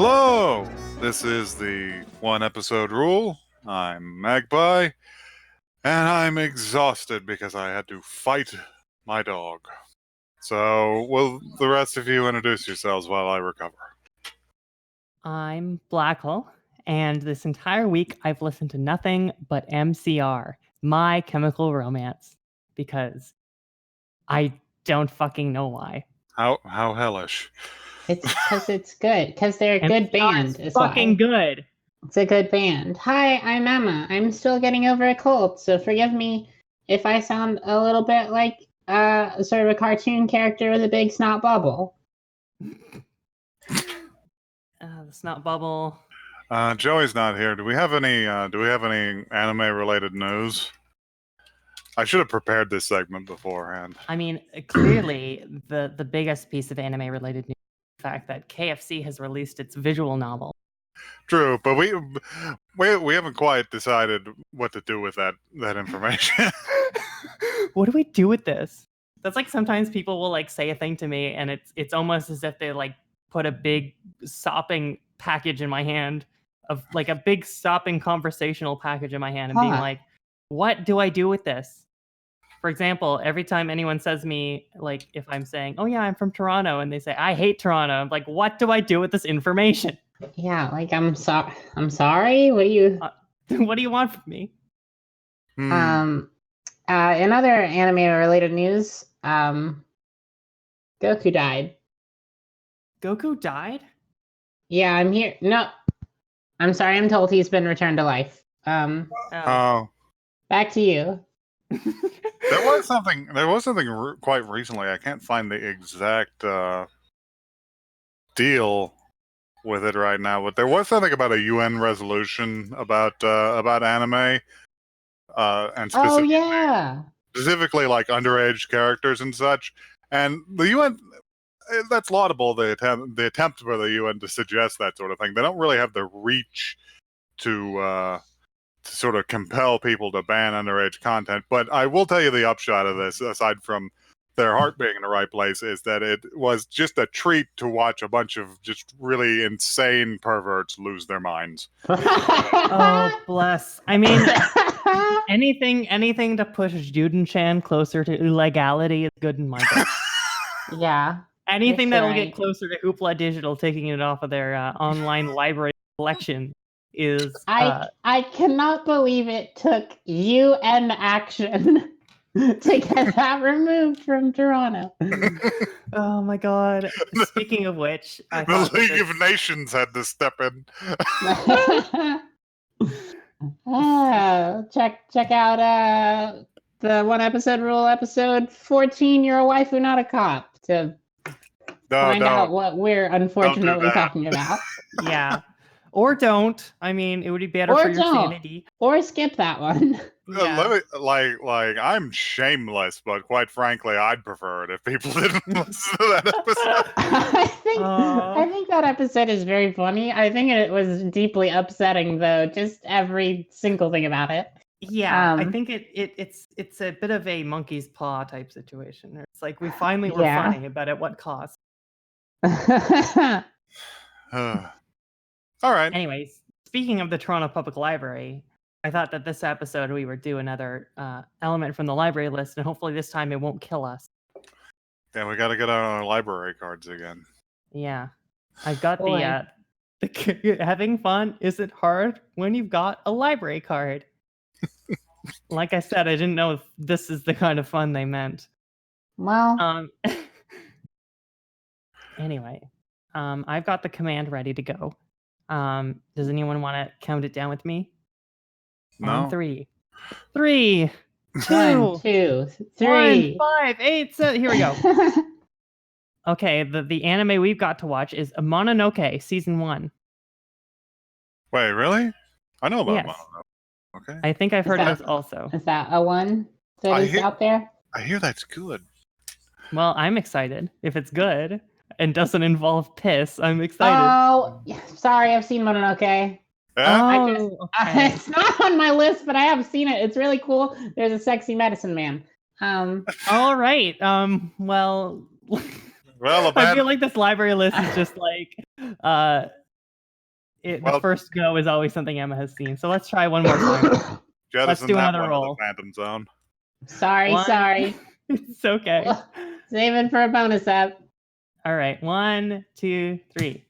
Hello! This is the one episode rule. I'm Magpie, and I'm exhausted because I had to fight my dog. So, will the rest of you introduce yourselves while I recover? I'm Blackhole, and this entire week I've listened to nothing but MCR, My Chemical Romance, because I don't fucking know why. How hellish. It's because it's good. Because they're a good MCR band. is Is fucking why. good. It's a good band. Hi, I'm Emma. I'm still getting over a cold, so forgive me if I sound a little bit like sort of a cartoon character with a big snot bubble. The snot bubble. Joey's not here. Do we have any anime-related news? I should have prepared this segment beforehand. I mean, clearly the biggest piece of anime-related news is the fact that KFC has released its visual novel. True, but we haven't quite decided what to do with that information. What do we do with this? That's like sometimes people will like say a thing to me, and it's almost as if they like put a big sopping package in my hand, of like a big sopping conversational package in my hand, and being like, what do I do with this? For example, every time anyone says me, like if I'm saying, oh yeah, I'm from Toronto, and they say, I hate Toronto, I'm like, what do I do with this information? Yeah, like I'm sorry. What do you? What do you want from me? In other anime-related news, Goku died. Goku died? Yeah, I'm here. No, I'm sorry. I'm told he's been returned to life. Oh. Back to you. There was something quite recently. I can't find the exact deal with it right now, but there was something about a UN resolution about anime, and specifically like underage characters and such. And the UN, that's laudable. The attempt for the UN to suggest that sort of thing. They don't really have the reach to sort of compel people to ban underage content. But I will tell you the upshot of this, aside from their heart being in the right place, is that it was just a treat to watch a bunch of just really insane perverts lose their minds. Oh, bless. I mean, anything to push Juden-chan closer to illegality is good in my book. Yeah. Anything that'll get closer to Hoopla Digital taking it off of their online library collection is... I cannot believe it took UN action to get that removed from Toronto. Oh my god. Speaking of which... the League of Nations had to step in. Check out the one episode rule, episode 14, You're a Waifu, Not a Cop, to find out what we're unfortunately talking about. Yeah. Or don't. I mean, it would be better for your sanity. Or skip that one. Yeah. Like I'm shameless, but quite frankly, I'd prefer it if people didn't listen to that episode. I think that episode is very funny. I think it was deeply upsetting, though. Just every single thing about it. Yeah, I think it's a bit of a monkey's paw type situation. It's like we finally were funny, but at what cost? All right. Anyways, speaking of the Toronto Public Library, I thought that this episode we would do another element from the library list, and hopefully this time it won't kill us. Yeah, we got to get our library cards again. Yeah, I've got the having fun isn't hard when you've got a library card. Like I said, I didn't know if this is the kind of fun they meant. Well, anyway, I've got the command ready to go. Does anyone want to count it down with me? No. On 3. 3, 2, 1, 2, 3, 1, 5, 8, 7. Here we go. Okay, the anime we've got to watch is Mononoke Season 1. Wait, really? I know about Mononoke. Okay. I think I've heard of this also. Is that a one that is out there? I hear that's good. Well, I'm excited. If it's good and doesn't involve piss, I'm excited. Oh, sorry, I've seen Mononoke. Okay. It's not on my list, but I have seen it. It's really cool. There's a sexy medicine man. All right. Well, I feel like this library list is just like the first go is always something Emma has seen. So let's try one more time. Let's do another roll. The Phantom Zone. Sorry. It's okay. Well, save it for a bonus app. All right, 1, 2, 3.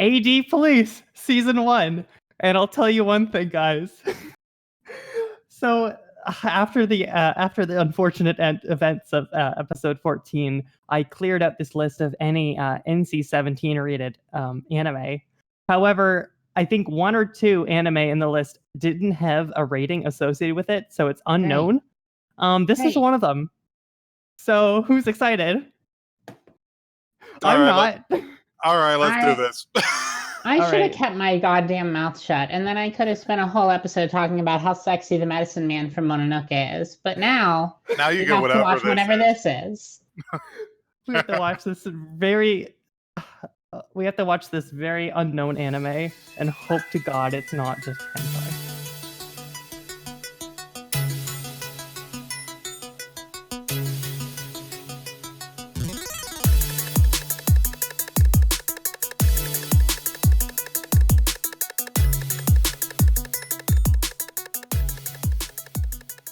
AD Police Season 1, and I'll tell you one thing, guys. So after the unfortunate events of episode 14, I cleared up this list of any NC-17 rated anime. However, I think 1 or 2 anime in the list didn't have a rating associated with it, so it's unknown. Right. This is one of them. So who's excited? I'm not. All right, let's do this. I should have kept my goddamn mouth shut, and then I could have spent a whole episode talking about how sexy the medicine man from Mononoke is. But now you get whatever this is. We have to watch this very. We have to watch this very unknown anime and hope to God it's not just hentai.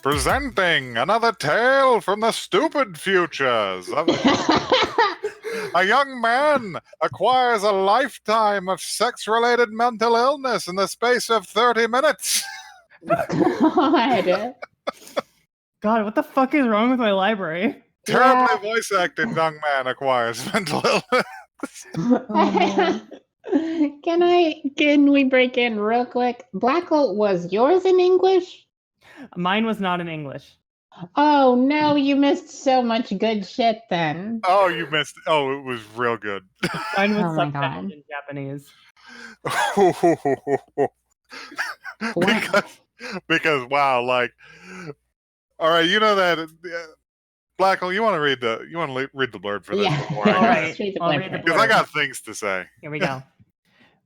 Presenting another tale from the stupid futures. A young man acquires a lifetime of sex-related mental illness in the space of 30 minutes. God, what the fuck is wrong with my library? Terribly voice-acted young man acquires mental illness. Can we break in real quick? Black Hole, was yours in English? Mine was not in English. Oh no, you missed so much good shit then. Oh, you missed. Oh, it was real good. Mine was subtitled in Japanese. because wow, like, all right, you know that Black Hole. You want to read the blurb for this? Yeah. All right. Because I got things to say. Here we go.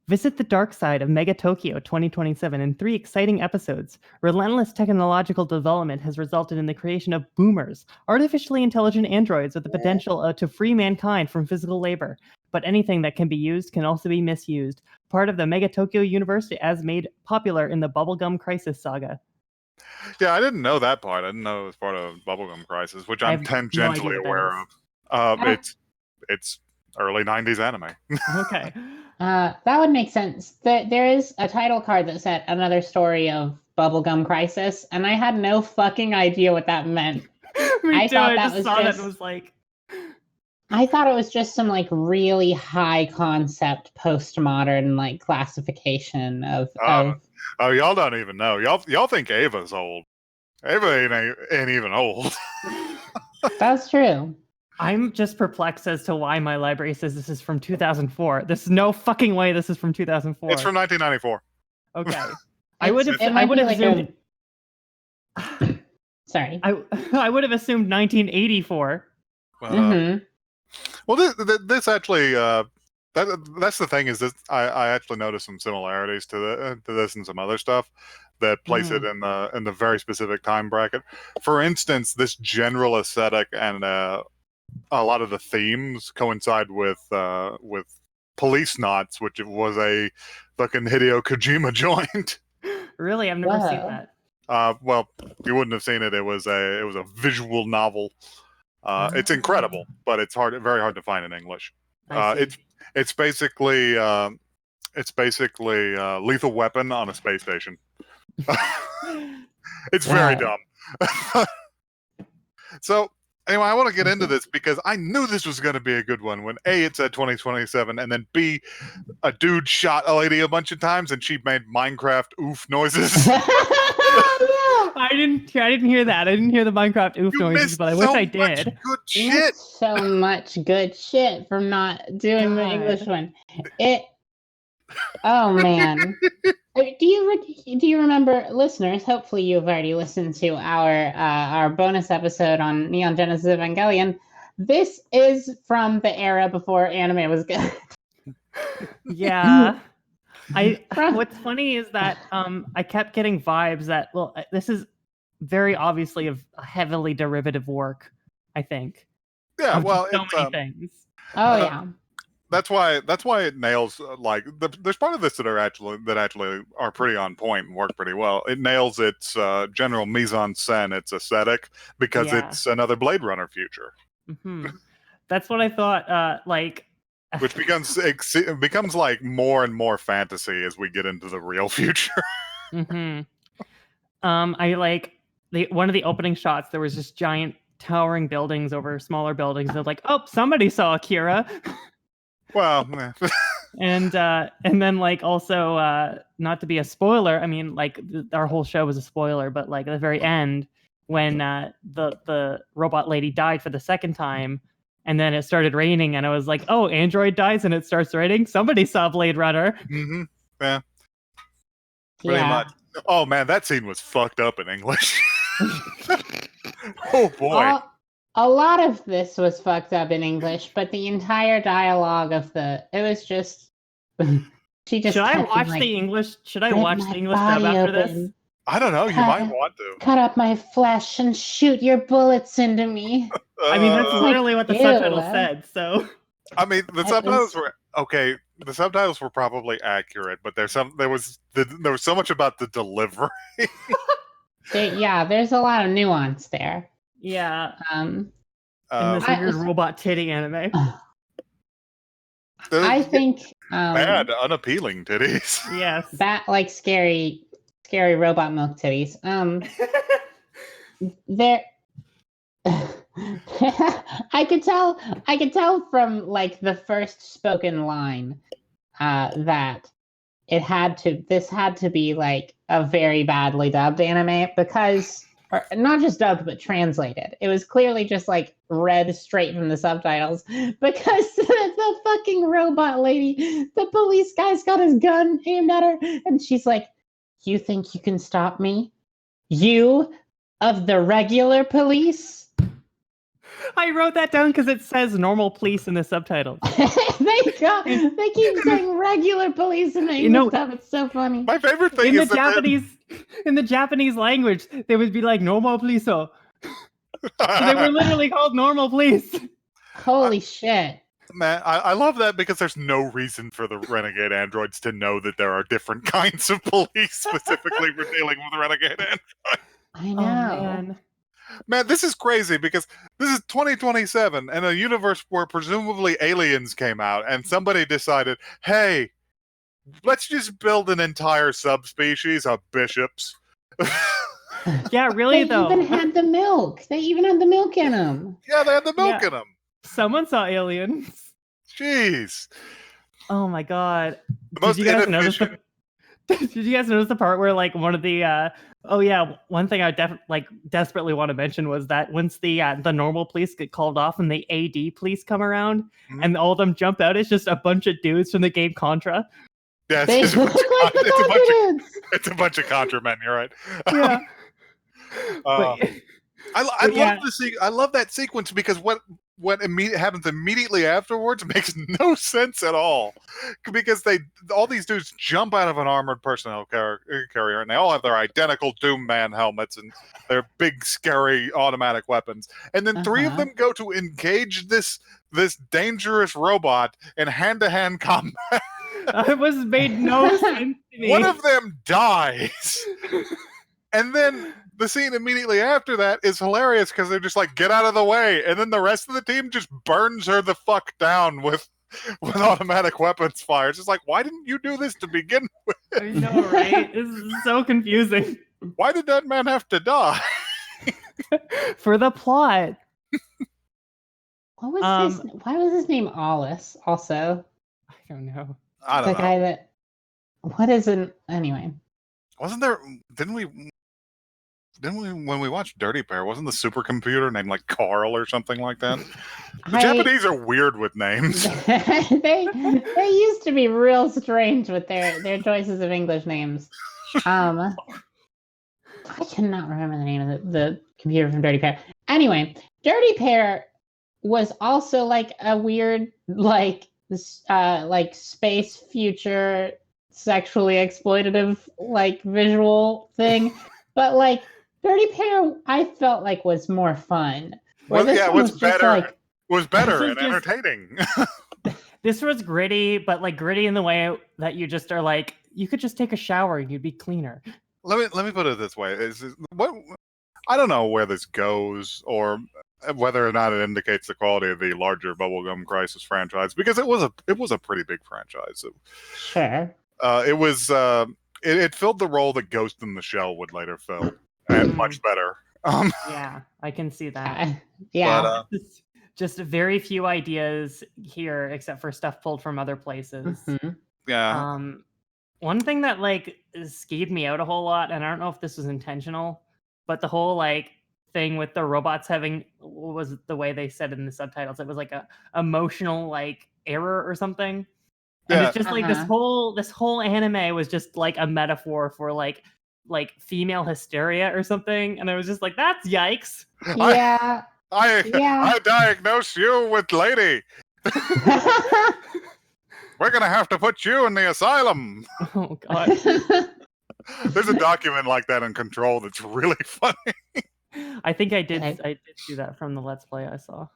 Visit the dark side of Mega Tokyo 2027 in 3 exciting episodes. Relentless technological development has resulted in the creation of boomers, artificially intelligent androids with the potential to free mankind from physical labor. But anything that can be used can also be misused. Part of the Mega Tokyo universe as made popular in the Bubblegum Crisis saga. Yeah, I didn't know that part. I didn't know it was part of Bubblegum Crisis, which I'm tangentially aware of. It's early 90s anime. Okay. That would make sense. There is a title card that said another story of Bubblegum Crisis, and I had no fucking idea what that meant. I just saw that and was like... I thought it was just some like really high concept postmodern like classification of Oh, y'all don't even know. Y'all think Ava's old. Ava ain't even old. That's true. I'm just perplexed as to why my library says this is from 2004. There's no fucking way this is from 2004. It's from 1994. Okay. I would have assumed... Sorry. I would have assumed 1984. Well, this actually... that's the thing is that I actually noticed some similarities to this and some other stuff that place it in the very specific time bracket. For instance, this general aesthetic and a lot of the themes coincide with Police Knots, which was a fucking Hideo Kojima joint. Really, I've never seen that. Well, you wouldn't have seen it. It was a visual novel. It's incredible, but it's very hard to find in English. It's basically Lethal Weapon on a space station. It's very dumb. So anyway, I want to get into this because I knew this was going to be a good one when A, it said 2027, and then B, a dude shot a lady a bunch of times and she made Minecraft oof noises. I didn't hear that. I didn't hear the Minecraft oof noises, but I wish I did. Good shit. So much good shit from not doing the English one. Oh man. Do you remember, listeners? Hopefully, you've already listened to our bonus episode on Neon Genesis Evangelion. This is from the era before anime was good. Yeah. What's funny is that I kept getting vibes that this is very obviously a heavily derivative work. I think. Yeah. Well, so many things. Oh yeah. That's why it nails there's part of this that actually are pretty on point and work pretty well. It nails its general mise en scène, its aesthetic, because it's another Blade Runner future. Mm-hmm. That's what I thought. Which becomes like more and more fantasy as we get into the real future. Mm-hmm. I like one of the opening shots. There was just giant towering buildings over smaller buildings. They're like, oh, somebody saw Akira. Well, and then like also not to be a spoiler. I mean, like our whole show was a spoiler, but like at the very end when the robot lady died for the second time. And then it started raining, and I was like, "Oh, Android dies, and it starts raining. Somebody saw Blade Runner." Mm-hmm. Yeah. Pretty much. Oh man, that scene was fucked up in English. Oh boy. A lot of this was fucked up in English, but the entire dialogue of it was just. She just. Should I watch the English? Should I watch the English dub after this? I don't know. You might want to cut up my flesh and shoot your bullets into me. I mean, that's literally what the subtitle said. So, I mean, the subtitles were okay. The subtitles were probably accurate, but there was so much about the delivery. There's a lot of nuance there. Yeah. In this weird robot titty anime. I think bad, unappealing titties. Yes. That like scary robot milk titties. There. I could tell from like the first spoken line that this had to be like a very badly dubbed anime, because or not just dubbed but translated. It was clearly just like read straight from the subtitles, because the fucking robot lady, the police guy's got his gun aimed at her, and she's like, "You think you can stop me? You of the regular police?" I wrote that down because it says normal police in the subtitles. They keep saying regular police in the English stuff. It's so funny. My favorite thing is in the Japanese language, they would be like normal police. So they were literally called normal police. Holy shit. Man, I love that, because there's no reason for the renegade androids to know that there are different kinds of police specifically for dealing with renegade androids. I know. Oh, man, this is crazy, because this is 2027 and a universe where presumably aliens came out and somebody decided, hey, let's just build an entire subspecies of bishops. Yeah, really, though. They even had the milk. They even had the milk in them. Yeah, they had the milk in them. Someone saw aliens. Jeez. Oh my god. Did you guys notice the part where like one of the one thing I desperately want to mention was that once the normal police get called off and the AD police come around and all of them jump out, it's just a bunch of dudes from the game Contra. Yeah, it's a bunch of Contra men, you're right. Yeah. I love that sequence, because what happens immediately afterwards makes no sense at all, because all these dudes jump out of an armored personnel carrier, and they all have their identical Doom Man helmets and their big scary automatic weapons, and then three of them go to engage this dangerous robot in hand-to-hand combat. It was made no sense to me. One of them dies, and then the scene immediately after that is hilarious, because they're just like, get out of the way, and then the rest of the team just burns her the fuck down with automatic weapons fire. It's just like, why didn't you do this to begin with? I know, right? This is so confusing. Why did that man have to die? For the plot. Why was his name Alice also? I don't know. I don't know. Guy that... What is it? Anyway. Wasn't there... Didn't we, when we watched Dirty Pair, wasn't the supercomputer named like Carl or something like that? The Japanese are weird with names. they used to be real strange with their choices of English names. I cannot remember the name of the computer from Dirty Pair. Anyway, Dirty Pair was also like a weird like space future sexually exploitative like visual thing, but like Dirty Pair I felt like was more fun. Well, yeah, was better and entertaining. This was gritty, but like gritty in the way that you just are like, you could just take a shower and you'd be cleaner. Let me put it this way: I don't know where this goes, or whether or not it indicates the quality of the larger Bubblegum Crisis franchise, because it was a pretty big franchise. Sure. It filled the role that Ghost in the Shell would later fill, and much better. Yeah, I can see that. Yeah. But, just very few ideas here, except for stuff pulled from other places. Yeah. One thing that like skeeved me out a whole lot, and I don't know if this was intentional, but the whole like thing with the robots having, what was the way they said it in the subtitles? It was like a emotional like error or something. And it's just like this whole anime was just like a metaphor for like female hysteria or something, and I was just like, that's yikes. Yeah. I diagnosed you with lady. We're gonna have to put you in the asylum. Oh god. There's a document like that in Control that's really funny. I think I did see that from the Let's Play I saw.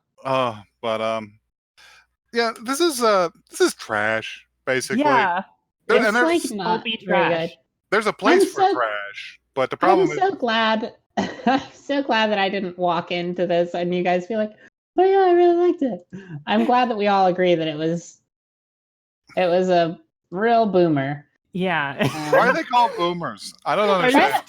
Yeah, this is trash, basically. Yeah. It's like not very good. There's a place for trash, but the problem is, I'm so glad that I didn't walk into this and you guys feel like, oh yeah, I really liked it. I'm glad that we all agree that it was a real boomer. Yeah. Why are they called boomers? I don't understand.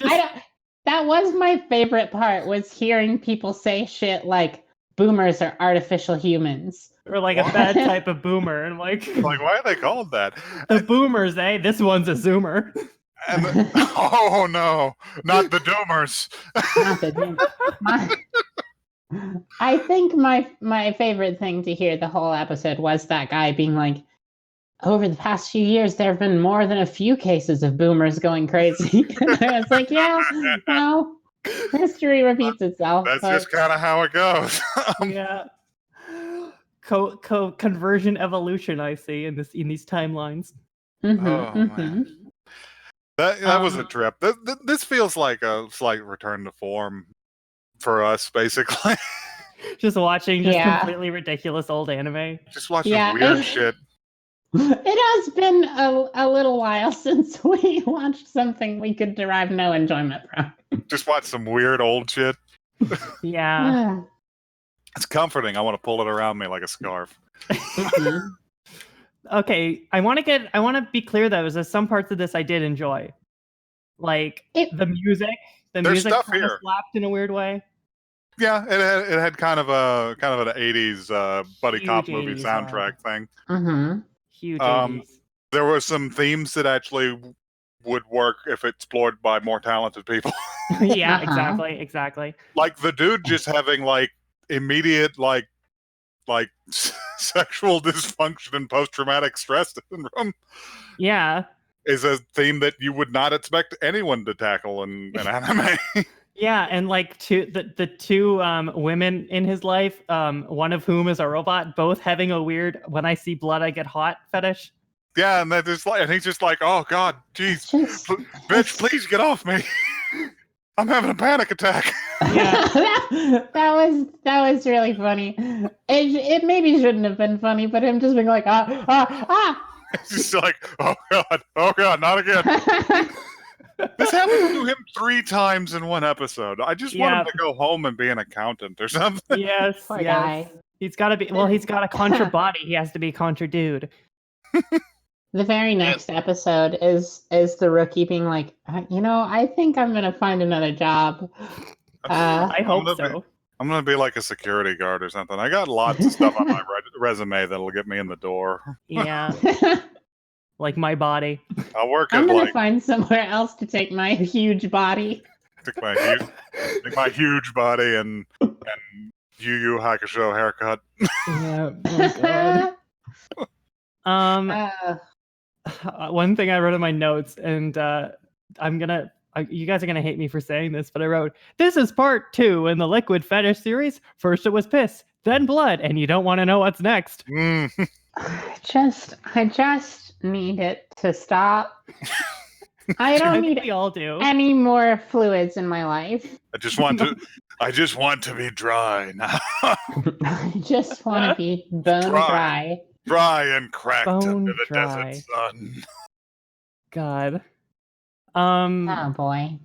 That was my favorite part, was hearing people say shit like boomers are artificial humans. Or like a bad type of boomer. And like why are they called that? The boomers, eh? This one's a zoomer. And oh no, not the doomers. Not the doomers. I think my favorite thing to hear the whole episode was that guy being like, over the past few years, there have been more than a few cases of boomers going crazy. It's like, yeah, well, history repeats itself. That's just kind of how it goes. Yeah. Conversion evolution, I see in these timelines. Man. That was a trip. This feels like a slight return to form for us, basically. Just watching completely ridiculous old anime. Just watching weird shit. It has been a little while since we watched something we could derive no enjoyment from. Just watch some weird old shit. Yeah. It's comforting. I want to pull it around me like a scarf. Okay, I want to be clear though, is that some parts of this I did enjoy. Like the music. The music kind of slapped in a weird way. Yeah, it had kind of an 80s buddy cop movie soundtrack thing. Huge 80s. There were some themes that actually would work if explored by more talented people. Yeah, exactly. Like the dude just having like immediate like sexual dysfunction and post-traumatic stress syndrome. Yeah. Is a theme that you would not expect anyone to tackle in anime. Yeah, and like the two women in his life, one of whom is a robot, both having a weird "when I see blood I get hot" fetish. Yeah, and he's just like, oh god, jeez, bitch, please get off me. I'm having a panic attack. Yeah, that was really funny. It maybe shouldn't have been funny, but him just being like, It's just like, oh god, not again. This happened to him 3 times in one episode. I just want him to go home and be an accountant or something. Yes, Poor guy. He's got to be. Well, he's got a contra body. He has to be contra dude. The very next episode is the rookie being like, I think I'm gonna find another job. I hope so. I'm gonna be like a security guard or something. I got lots of stuff on my resume that'll get me in the door. Yeah. Like my body. I'll work. I'm gonna find somewhere else to take my huge body. Take my huge body and Yu Yu Hakusho haircut. Yeah. Oh god. One thing I wrote in my notes, and you guys are gonna hate me for saying this, but I wrote, "This is part 2 in the liquid fetish series. First it was piss, then blood, and you don't want to know what's next." I just need it to stop. I don't need any more fluids in my life. I just want to be dry now. I just want to be bone dry. Dry and cracked Bone under the dry. desert sun. God. Oh boy.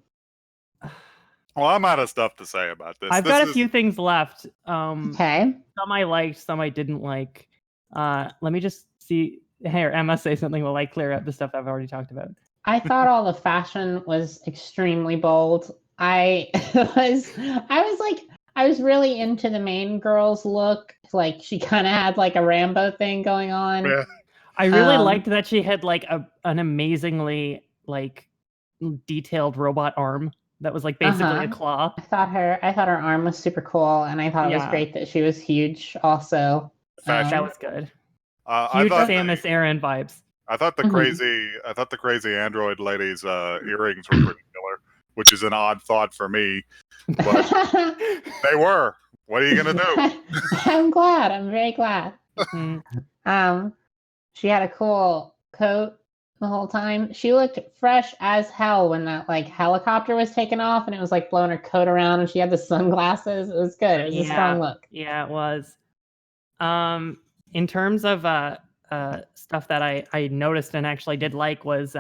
Well, I'm out of stuff to say about this. I've got a few things left. Okay. Some I liked, some I didn't like. Let me just see. Here, Emma, say something while I clear up the stuff I've already talked about. I thought all the fashion was extremely bold. I was really into the main girl's look. Like she kind of had like a Rambo thing going on. Yeah. I really liked that she had like an amazingly like detailed robot arm that was like basically a claw. I thought her arm was super cool, and I thought it was great that she was huge. Also, that was good. Huge Samus Aran vibes. I thought the crazy android lady's earrings were pretty killer, which is an odd thought for me, but they were. What are you gonna do? I'm glad. I'm very glad. She had a cool coat the whole time. She looked fresh as hell when that like helicopter was taken off and it was like blowing her coat around and she had the sunglasses. It was good. It was a strong look. Yeah, it was. In terms of stuff that I noticed and actually did like was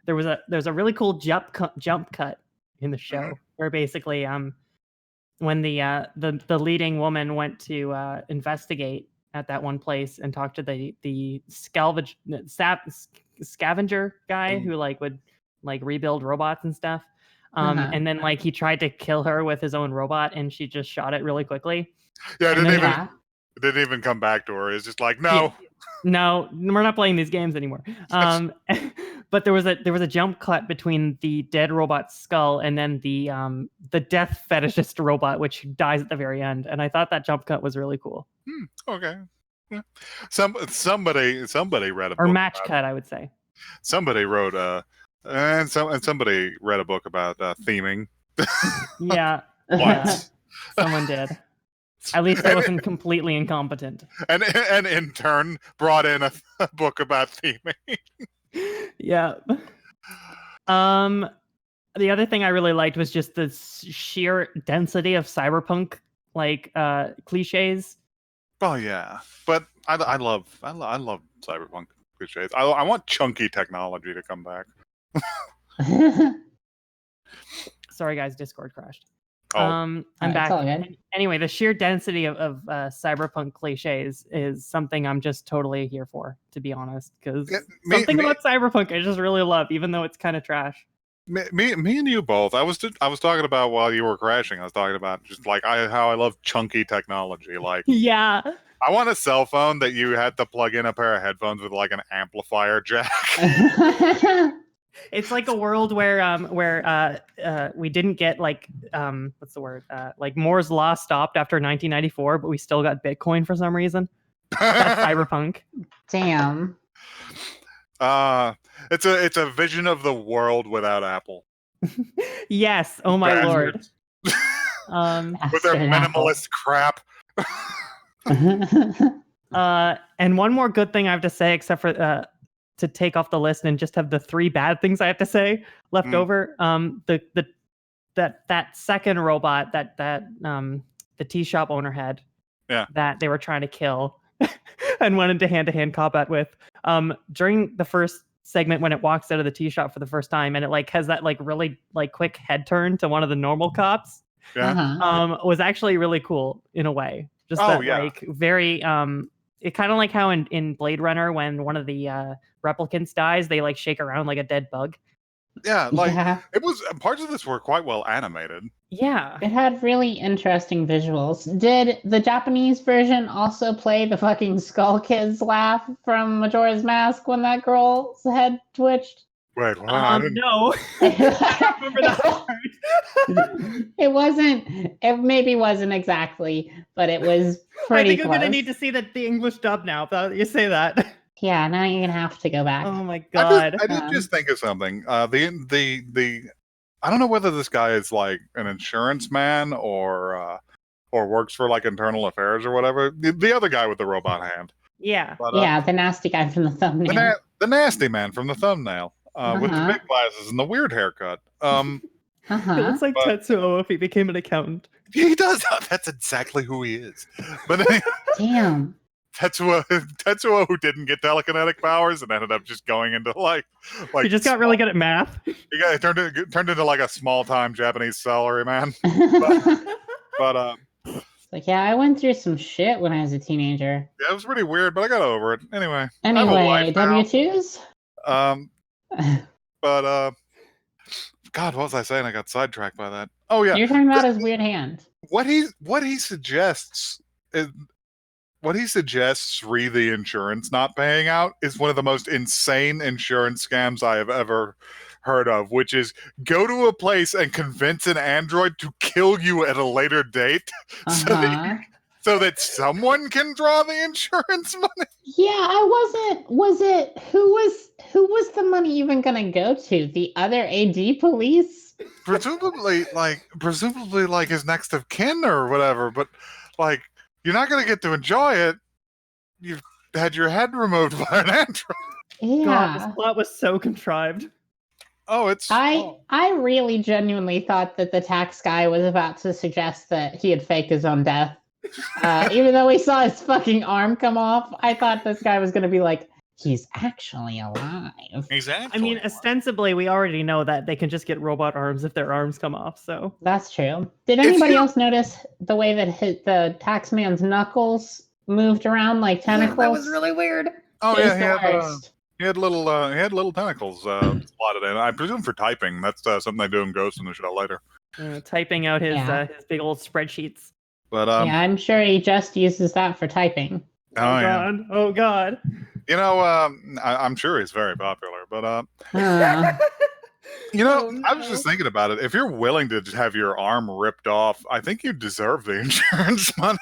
there's a really cool jump cut in the show where basically when the leading woman went to investigate at that one place and talk to the scavenger guy who like would like rebuild robots and stuff. And then like he tried to kill her with his own robot and she just shot it really quickly. Yeah, it didn't even come back to her. It's just like, no. No, we're not playing these games anymore. But there was a jump cut between the dead robot's skull and then the death fetishist robot, which dies at the very end. And I thought that jump cut was really cool. Okay. Yeah. Somebody read a book. Or match cut, I would say. Somebody wrote and somebody read a book about theming. Yeah. What? Someone did. At least I wasn't completely incompetent. And in turn brought in a book about theming. Yeah. The other thing I really liked was just the sheer density of cyberpunk like cliches. Oh yeah, but I love cyberpunk cliches. I want chunky technology to come back. Sorry guys, Discord crashed. Oh. I'm back. Anyway, the sheer density of cyberpunk cliches is something I'm just totally here for, to be honest. Because something about cyberpunk I just really love, even though it's kind of trash. Me and you both. I was talking about while you were crashing. I was talking about just like how I love chunky technology. Like yeah, I want a cell phone that you had to plug in a pair of headphones with like an amplifier jack. It's like a world where we didn't get like what's the word like Moore's law stopped after 1994, but we still got Bitcoin for some reason. That's cyberpunk. Damn. It's a vision of the world without Apple. Yes. Oh my lord. With their minimalist crap. And one more good thing I have to say, except for to take off the list and just have the 3 bad things I have to say left over. That second robot that the tea shop owner had, that they were trying to kill and went into hand-to-hand combat with. During the first segment when it walks out of the tea shop for the first time and it like has that like really like quick head turn to one of the normal cops. Was actually really cool in a way. Just like very it kind of like how in Blade Runner when one of the replicants dies, they like shake around like a dead bug. Yeah, it was parts of this were quite well animated. Yeah. It had really interesting visuals. Did the Japanese version also play the fucking Skull Kids laugh from Majora's Mask when that girl's head twitched? Wait, what? No. I don't remember that. It maybe wasn't exactly, but it was pretty I think close. I'm gonna need to see the English dub now. You say that. Yeah, now you're gonna have to go back. Oh my god! I did just think of something. The I don't know whether this guy is like an insurance man or works for like internal affairs or whatever. The other guy with the robot hand. Yeah. But, the nasty guy from the thumbnail. The nasty man from the thumbnail with the big glasses and the weird haircut. He looks like Tetsuo if he became an accountant. He does. That's exactly who he is. But damn. Tetsuo who didn't get telekinetic powers and ended up just going into like he just got really good at math. He turned into like a small time Japanese salary man. But it's like, yeah, I went through some shit when I was a teenager. Yeah, it was pretty weird, but I got over it. Anyway, W2s. But God, what was I saying? I got sidetracked by that. Oh yeah, you're talking about his weird hand. What he suggests is. What he suggests re the insurance not paying out is one of the most insane insurance scams I have ever heard of, which is go to a place and convince an android to kill you at a later date so that someone can draw the insurance money. Yeah, was it who was the money even gonna go to? The other AD police? Presumably like his next of kin or whatever, but like you're not going to get to enjoy it. You've had your head removed by an android. Yeah. God, this plot was so contrived. Oh, I really genuinely thought that the tax guy was about to suggest that he had faked his own death. Even though we saw his fucking arm come off, I thought this guy was going to be like, he's actually alive. Exactly. I mean, ostensibly, we already know that they can just get robot arms if their arms come off, so. That's true. Did anybody else notice the way that the tax man's knuckles moved around like tentacles? That was really weird. Oh yeah, he had little tentacles slotted in. I presume for typing. That's something they do in Ghost in the Shell later. Typing out his big old spreadsheets. But yeah, I'm sure he just uses that for typing. Oh god. You know, I'm sure he's very popular, but you know, I was just thinking about it. If you're willing to have your arm ripped off, I think you deserve the insurance money.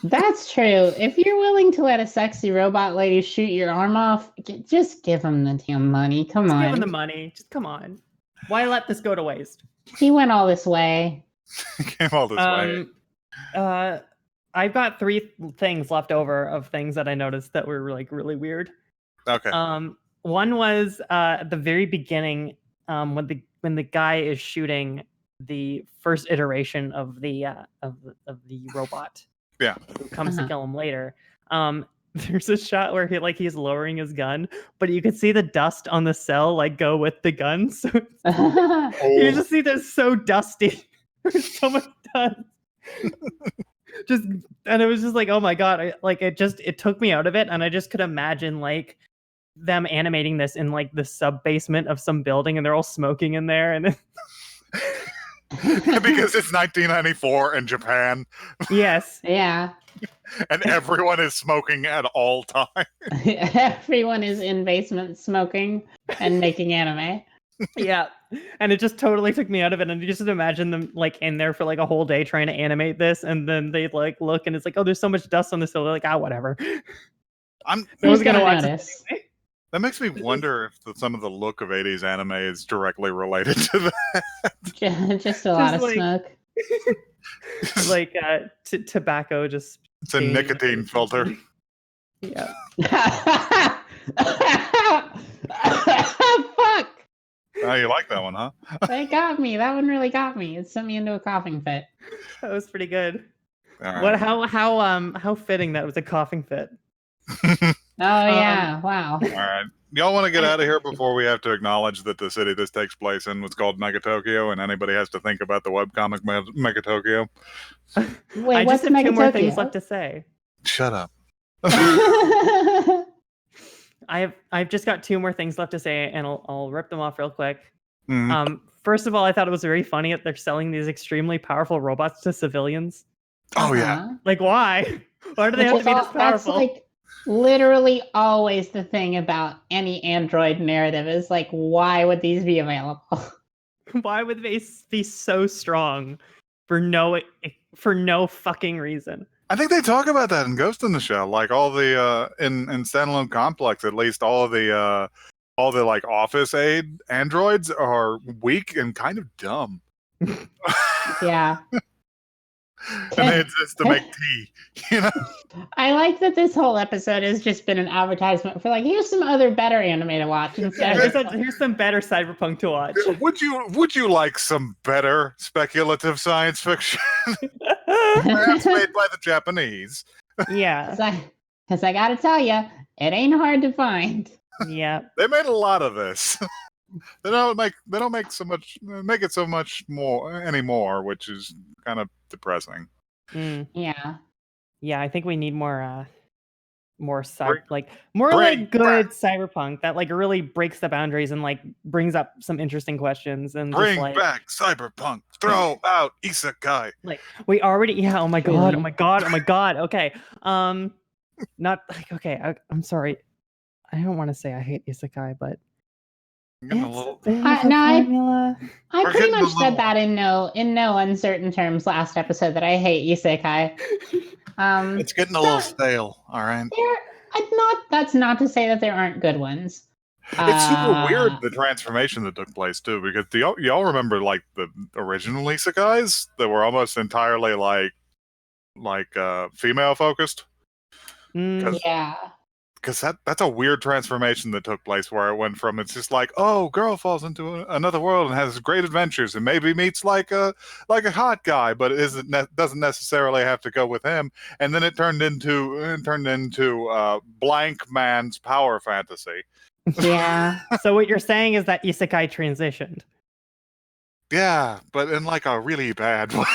That's true. If you're willing to let a sexy robot lady shoot your arm off, just give him the damn money. Come on. Give him the money. Just come on. Why let this go to waste? He went all this way. Came all this way. I've got 3 things left over of things that I noticed that were like really weird. Okay. One was at the very beginning, when the guy is shooting the first iteration of the robot. Yeah. Who comes to kill him later. There's a shot where he's lowering his gun, but you can see the dust on the cell like go with the gun. So you just see this so dusty. There's so much dust. And it was just like, oh my god, it took me out of it, and I just could imagine like them animating this in like the sub basement of some building, and they're all smoking in there, and because it's 1994 in Japan. Yes. Yeah. And everyone is smoking at all times. Everyone is in basement smoking and making anime. Yeah. And it just totally took me out of it. And you just imagine them like in there for like a whole day trying to animate this. And then they like look and it's like, oh, there's so much dust on the ceiling. They're like, whatever. Who's gonna watch this? Anyway. That makes me wonder if some of the look of 80s anime is directly related to that. Just a lot of smoke. Like tobacco just... It's a nicotine filter. Yeah. Fuck! Oh, you like that one, huh? They got me. That one really got me. It sent me into a coughing fit. That was pretty good. Right. What? How fitting that was a coughing fit. Oh yeah! Wow. All right, y'all want to get out of here before we have to acknowledge that the city this takes place in was called Megatokyo, and anybody has to think about the webcomic Megatokyo. Wait, I what's just have 2 more things Megatokyo? left to say. Shut up. I've just got 2 more things left to say, and I'll rip them off real quick. Mm-hmm. First of all, I thought it was very funny that they're selling these extremely powerful robots to civilians. Oh yeah. Like why? Why do they have to be this powerful? That's like literally always the thing about any Android narrative is like, why would these be available? Why would they be so strong for no fucking reason? I think they talk about that in Ghost in the Shell, like all the in Standalone Complex, at least all the like office aid androids are weak and kind of dumb. Yeah. And they exist to make tea, you know? I like that this whole episode has just been an advertisement for like, here's some other better anime to watch. Here's some better cyberpunk to watch. Would you like some better speculative science fiction? Perhaps made by the Japanese. Yeah. Because I gotta tell you, it ain't hard to find. Yeah. They made a lot of this. They don't make it so much more anymore, which is kind of depressing. Yeah. Yeah, I think we need more Bring good cyberpunk that like really breaks the boundaries and like brings up some interesting questions and bring just like back cyberpunk. Throw out isekai. like we already oh my god. Okay. Not like okay, I'm sorry. I don't want to say I hate isekai, but I'm getting it's a little. a bit of a formula. I We're pretty getting a much said little- that in no uncertain terms last episode that I hate isekai. It's getting a little stale. All right. That's not to say that there aren't good ones. It's super weird, the transformation that took place too, because y'all remember like the original isekais that were almost entirely like female focused. Yeah. Because that's a weird transformation that took place, where it went from it's just like, oh, girl falls into another world and has great adventures and maybe meets like a hot guy, but doesn't necessarily have to go with him, and then it turned into blank man's power fantasy. Yeah. So what you're saying is that isekai transitioned. Yeah, but in like a really bad way.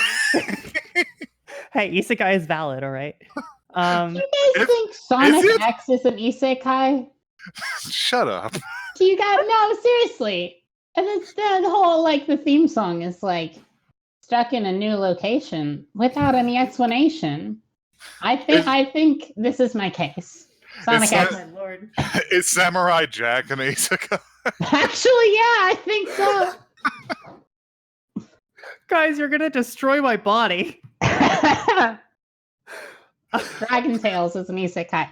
Hey, isekai is valid, all right? Do you guys think Sonic X is an isekai? Shut up. Do you guys? No, seriously. And it's the whole like the theme song is like stuck in a new location without any explanation. I think this is my case. Sonic X. My lord. Is Samurai Jack an isekai? Actually, yeah, I think so. Guys, you're gonna destroy my body. Dragon Tales is an isekai.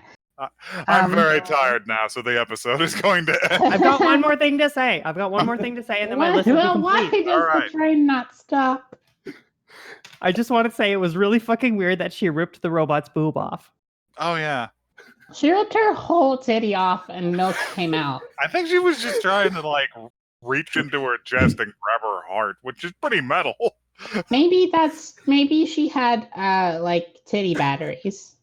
I'm very tired now, so the episode is going to end. I've got one more thing to say. And then my list will be complete. Why does the train not stop? I just want to say it was really fucking weird that she ripped the robot's boob off. Oh, yeah. She ripped her whole titty off and milk came out. I think she was just trying to, like, reach into her chest and grab her heart, which is pretty metal. Maybe she had, like, titty batteries.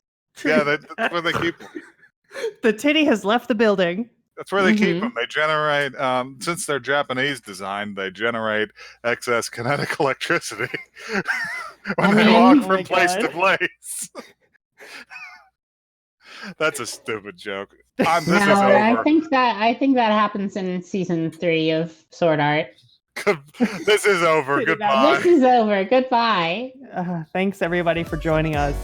Yeah, that's where they keep them. The titty has left the building. That's where they keep them. They generate, since they're Japanese design, they generate excess kinetic electricity when they walk from place to place. That's a stupid joke. This is over. I think that happens in season 3 of Sword Art. This is over. Goodbye. This is over. Goodbye. Thanks everybody for joining us.